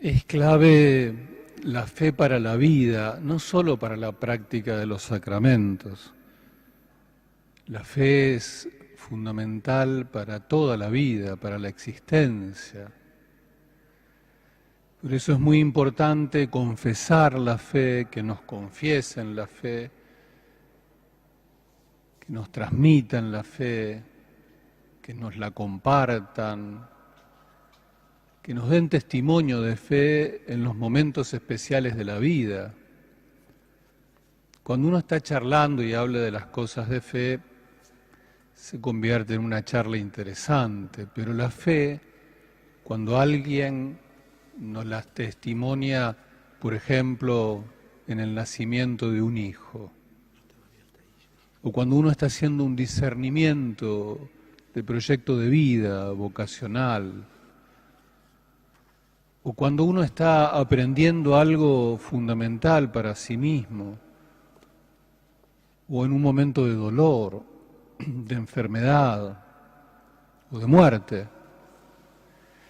Es clave la fe para la vida, no solo para la práctica de los sacramentos. La fe es fundamental para toda la vida, para la existencia. Por eso es muy importante confesar la fe, que nos confiesen la fe, que nos transmitan la fe, que nos la compartan, que nos den testimonio de fe en los momentos especiales de la vida. Cuando uno está charlando y habla de las cosas de fe, se convierte en una charla interesante, pero la fe, cuando alguien nos la testimonia, por ejemplo, en el nacimiento de un hijo, o cuando uno está haciendo un discernimiento de proyecto de vida vocacional, o cuando uno está aprendiendo algo fundamental para sí mismo, o en un momento de dolor, de enfermedad o de muerte.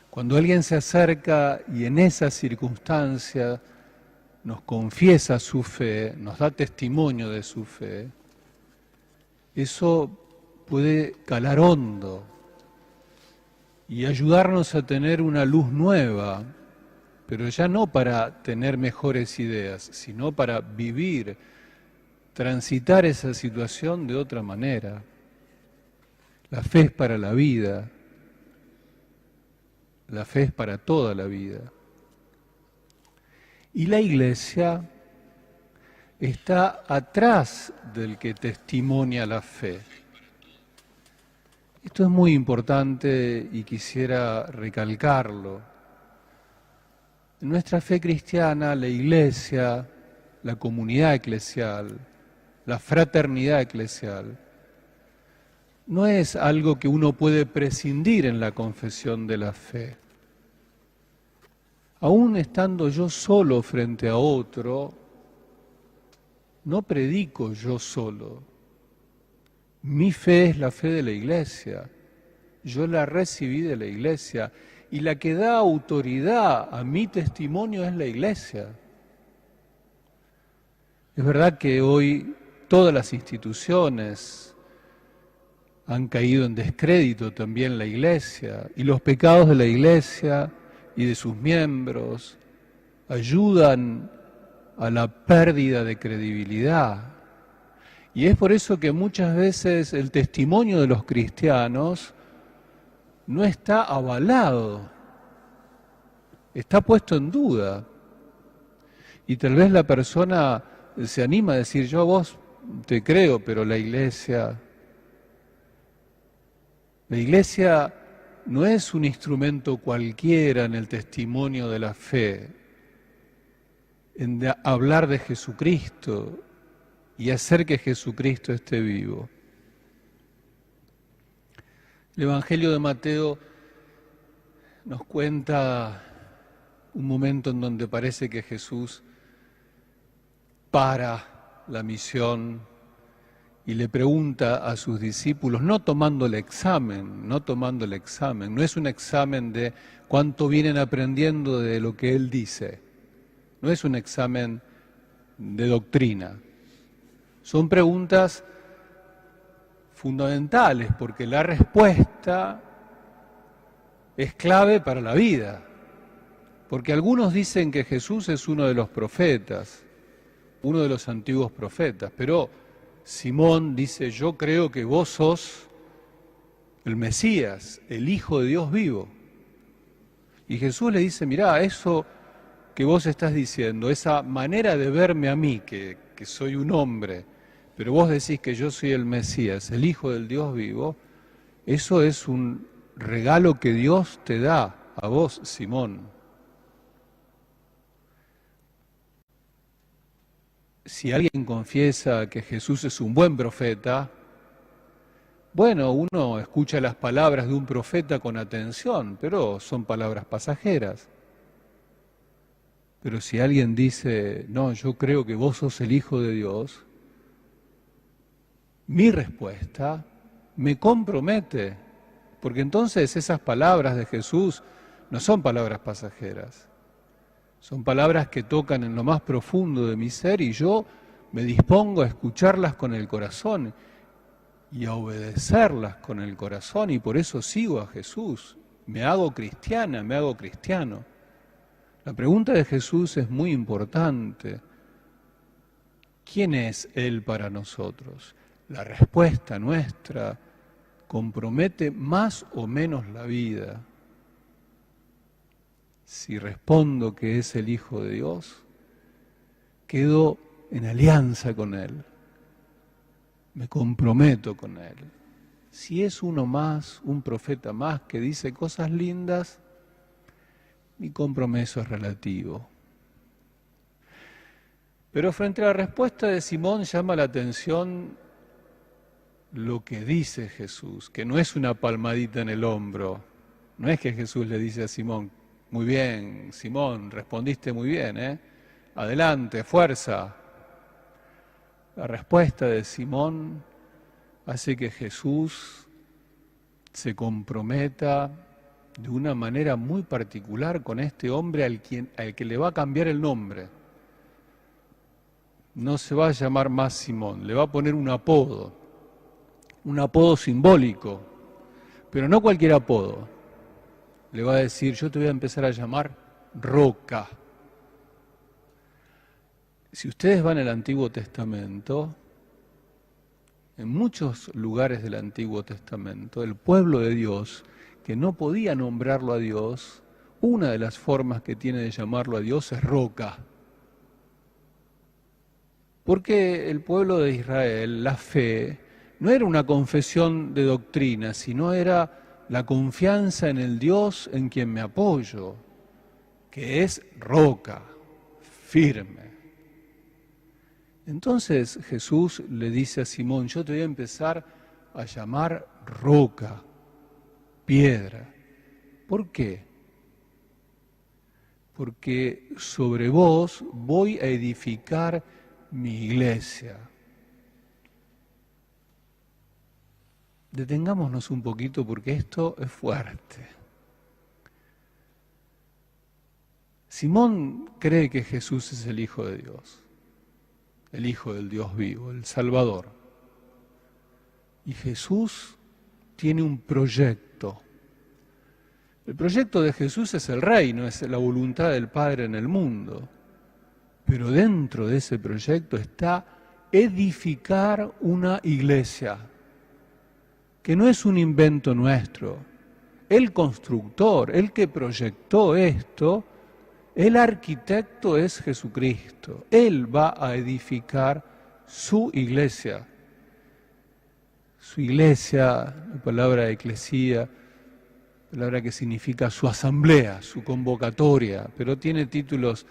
Cuando alguien se acerca y en esa circunstancia nos confiesa su fe, nos da testimonio de su fe, eso puede calar hondo y ayudarnos a tener una luz nueva, pero ya no para tener mejores ideas, sino para vivir, transitar esa situación de otra manera. La fe es para la vida, la fe es para toda la vida. Y la Iglesia está atrás del que testimonia la fe. Esto es muy importante y quisiera recalcarlo. En nuestra fe cristiana, la Iglesia, la comunidad eclesial, la fraternidad eclesial, no es algo que uno puede prescindir en la confesión de la fe. Aún estando yo solo frente a otro, no predico yo solo. Mi fe es la fe de la Iglesia. Yo la recibí de la Iglesia y la que da autoridad a mi testimonio es la Iglesia. Es verdad que hoy todas las instituciones han caído en descrédito, también la Iglesia, y los pecados de la Iglesia y de sus miembros ayudan a la pérdida de credibilidad. Y es por eso que muchas veces el testimonio de los cristianos no está avalado, está puesto en duda. Y tal vez la persona se anima a decir, yo a vos te creo, pero la Iglesia no es un instrumento cualquiera en el testimonio de la fe, en hablar de Jesucristo y hacer que Jesucristo esté vivo. El Evangelio de Mateo nos cuenta un momento en donde parece que Jesús para la misión y le pregunta a sus discípulos, no tomando el examen, no es un examen de cuánto vienen aprendiendo de lo que Él dice, no es un examen de doctrina. Son preguntas fundamentales porque la respuesta es clave para la vida. Porque algunos dicen que Jesús es uno de los profetas, uno de los antiguos profetas, pero Simón dice, yo creo que vos sos el Mesías, el Hijo de Dios vivo. Y Jesús le dice, mirá, eso que vos estás diciendo, esa manera de verme a mí, que soy un hombre, pero vos decís que yo soy el Mesías, el Hijo del Dios vivo, eso es un regalo que Dios te da a vos, Simón. Si alguien confiesa que Jesús es un buen profeta, bueno, uno escucha las palabras de un profeta con atención, pero son palabras pasajeras. Pero si alguien dice, no, yo creo que vos sos el Hijo de Dios, mi respuesta me compromete, porque entonces esas palabras de Jesús no son palabras pasajeras. Son palabras que tocan en lo más profundo de mi ser y yo me dispongo a escucharlas con el corazón y a obedecerlas con el corazón, y por eso sigo a Jesús. Me hago cristiana, me hago cristiano. La pregunta de Jesús es muy importante. ¿Quién es Él para nosotros? La respuesta nuestra compromete más o menos la vida. Si respondo que es el Hijo de Dios, quedo en alianza con Él. Me comprometo con Él. Si es uno más, un profeta más que dice cosas lindas, mi compromiso es relativo. Pero frente a la respuesta de Simón llama la atención lo que dice Jesús, que no es una palmadita en el hombro. No es que Jesús le dice a Simón: muy bien, Simón, respondiste muy bien, adelante, fuerza. La respuesta de Simón hace que Jesús se comprometa de una manera muy particular con este hombre al que le va a cambiar el nombre. No se va a llamar más Simón, le va a poner un apodo simbólico, pero no cualquier apodo. Le va a decir: yo te voy a empezar a llamar Roca. Si ustedes van al Antiguo Testamento, en muchos lugares del Antiguo Testamento, el pueblo de Dios, que no podía nombrarlo a Dios, una de las formas que tiene de llamarlo a Dios es Roca. Porque el pueblo de Israel, la fe, no era una confesión de doctrina, sino era la confianza en el Dios en quien me apoyo, que es roca, firme. Entonces Jesús le dice a Simón: yo te voy a empezar a llamar roca, piedra. ¿Por qué? Porque sobre vos voy a edificar mi iglesia. Detengámonos un poquito porque esto es fuerte. Simón cree que Jesús es el Hijo de Dios, el Hijo del Dios vivo, el Salvador. Y Jesús tiene un proyecto. El proyecto de Jesús es el reino, es la voluntad del Padre en el mundo. Pero dentro de ese proyecto está edificar una iglesia, que no es un invento nuestro. El constructor, el que proyectó esto, el arquitecto es Jesucristo. Él va a edificar su iglesia. Su iglesia, la palabra eclesía, palabra que significa su asamblea, su convocatoria, pero tiene títulos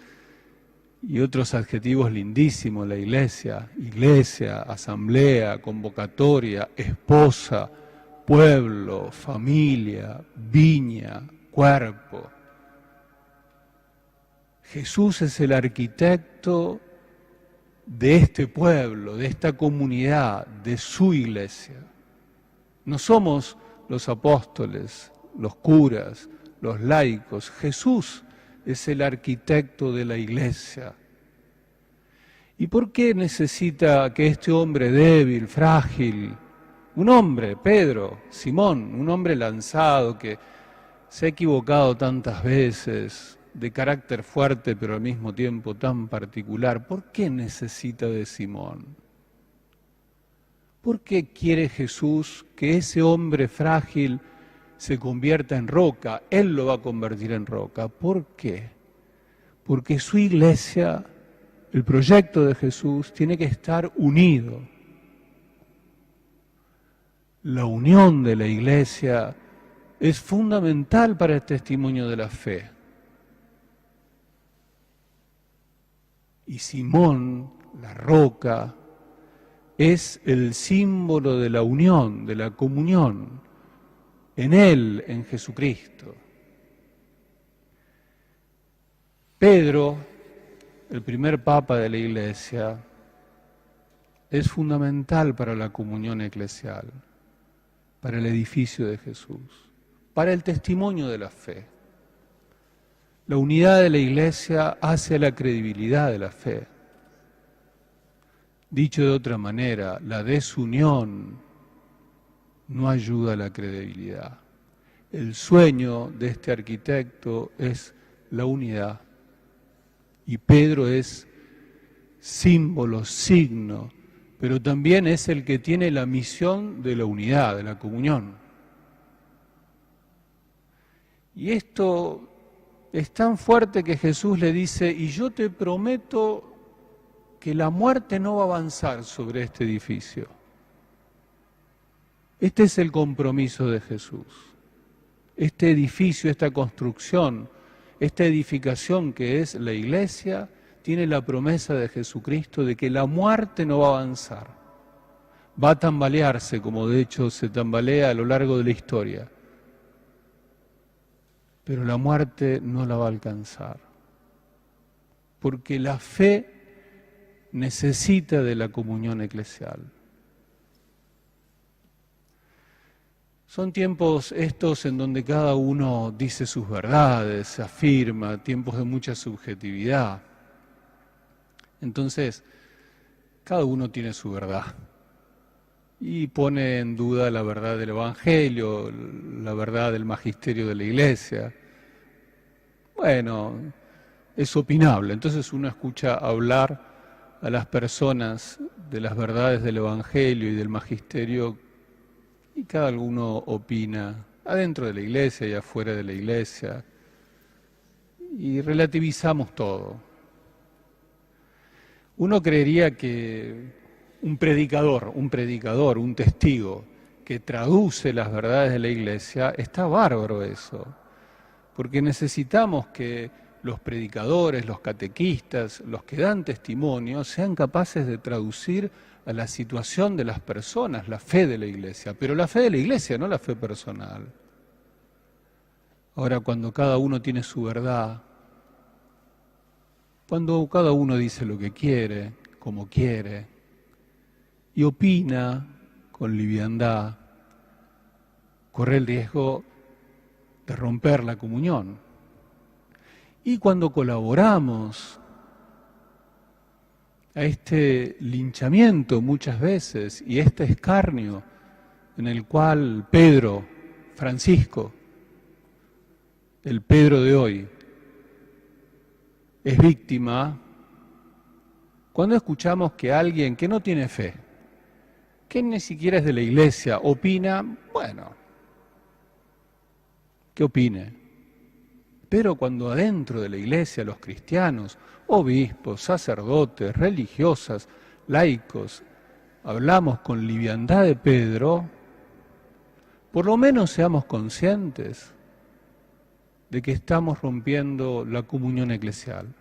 y otros adjetivos lindísimos: la iglesia, asamblea, convocatoria, esposa, pueblo, familia, viña, cuerpo. Jesús es el arquitecto de este pueblo, de esta comunidad, de su iglesia. No somos los apóstoles, los curas, los laicos. Jesús es el arquitecto de la iglesia. ¿Y por qué necesita que este hombre débil, frágil, un hombre, Pedro, Simón, un hombre lanzado que se ha equivocado tantas veces, de carácter fuerte pero al mismo tiempo tan particular, por qué necesita de Simón? ¿Por qué quiere Jesús que ese hombre frágil se convierta en roca? Él lo va a convertir en roca. ¿Por qué? Porque su iglesia, el proyecto de Jesús, tiene que estar unido. La unión de la iglesia es fundamental para el testimonio de la fe. Y Simón, la roca, es el símbolo de la unión, de la comunión, en Él, en Jesucristo. Pedro, el primer papa de la Iglesia, es fundamental para la comunión eclesial, para el edificio de Jesús, para el testimonio de la fe. La unidad de la Iglesia hace a la credibilidad de la fe. Dicho de otra manera, la desunión no ayuda a la credibilidad. El sueño de este arquitecto es la unidad. Y Pedro es símbolo, signo, pero también es el que tiene la misión de la unidad, de la comunión. Y esto es tan fuerte que Jesús le dice, y yo te prometo que la muerte no va a avanzar sobre este edificio. Este es el compromiso de Jesús. Este edificio, esta construcción, esta edificación que es la Iglesia, tiene la promesa de Jesucristo de que la muerte no va a avanzar. Va a tambalearse, como de hecho se tambalea a lo largo de la historia. Pero la muerte no la va a alcanzar. Porque la fe necesita de la comunión eclesial. Son tiempos estos en donde cada uno dice sus verdades, se afirma, tiempos de mucha subjetividad. Entonces, cada uno tiene su verdad y pone en duda la verdad del Evangelio, la verdad del magisterio de la Iglesia. Bueno, es opinable. Entonces uno escucha hablar a las personas de las verdades del Evangelio y del magisterio y cada uno opina adentro de la Iglesia y afuera de la Iglesia y relativizamos todo. Uno creería que un predicador, un testigo que traduce las verdades de la Iglesia, está bárbaro eso, porque necesitamos que los predicadores, los catequistas, los que dan testimonio, sean capaces de traducir a la situación de las personas la fe de la Iglesia, pero la fe de la Iglesia, no la fe personal. Ahora, cuando cada uno tiene su verdad, cuando cada uno dice lo que quiere, como quiere, y opina con liviandad, corre el riesgo de romper la comunión. Y cuando colaboramos a este linchamiento muchas veces y este escarnio en el cual Pedro, Francisco, el Pedro de hoy, es víctima, cuando escuchamos que alguien que no tiene fe, que ni siquiera es de la Iglesia, opina, bueno, que opine. Pero cuando adentro de la Iglesia los cristianos, obispos, sacerdotes, religiosas, laicos, hablamos con liviandad de Pedro, por lo menos seamos conscientes de que estamos rompiendo la comunión eclesial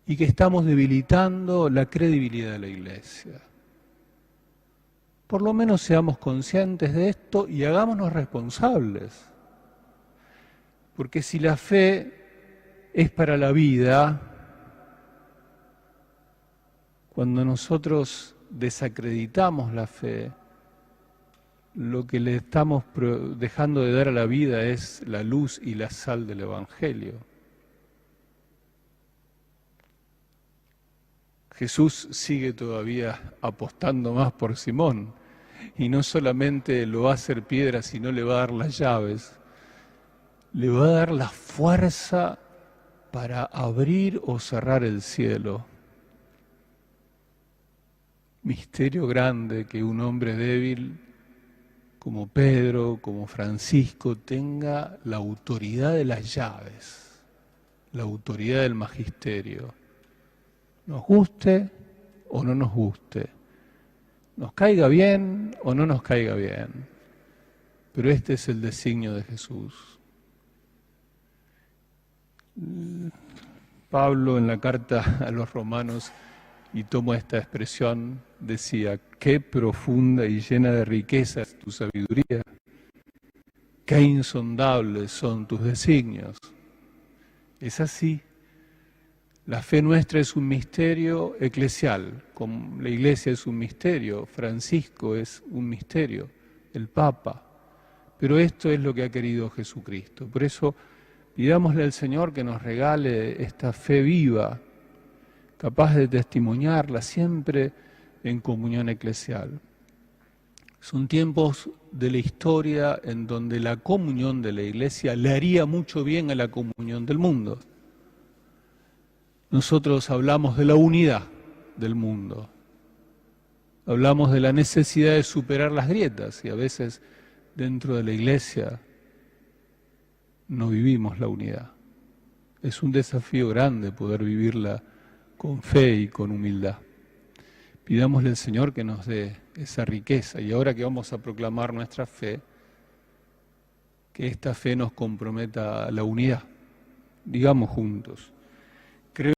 y que estamos debilitando la credibilidad de la Iglesia. Por lo menos seamos conscientes de esto y hagámonos responsables. Porque si la fe es para la vida, cuando nosotros desacreditamos la fe, lo que le estamos dejando de dar a la vida es la luz y la sal del Evangelio. Jesús sigue todavía apostando más por Simón, y no solamente lo va a hacer piedra, sino le va a dar las llaves, le va a dar la fuerza para abrir o cerrar el cielo. Misterio grande que un hombre débil como Pedro, como Francisco, tenga la autoridad de las llaves, la autoridad del magisterio. Nos guste o no nos guste, nos caiga bien o no nos caiga bien, pero este es el designio de Jesús. Pablo en la carta a los Romanos, y tomo esta expresión, decía, qué profunda y llena de riqueza es tu sabiduría, qué insondables son tus designios. Es así. La fe nuestra es un misterio eclesial, como la Iglesia es un misterio, Francisco es un misterio, el Papa. Pero esto es lo que ha querido Jesucristo. Por eso Pidámosle al Señor que nos regale esta fe viva, capaz de testimoniarla siempre en comunión eclesial. Son tiempos de la historia en donde la comunión de la Iglesia le haría mucho bien a la comunión del mundo. Nosotros hablamos de la unidad del mundo, hablamos de la necesidad de superar las grietas y a veces dentro de la Iglesia no vivimos la unidad. Es un desafío grande poder vivirla con fe y con humildad. Pidámosle al Señor que nos dé esa riqueza y ahora que vamos a proclamar nuestra fe, que esta fe nos comprometa a la unidad. Digamos juntos: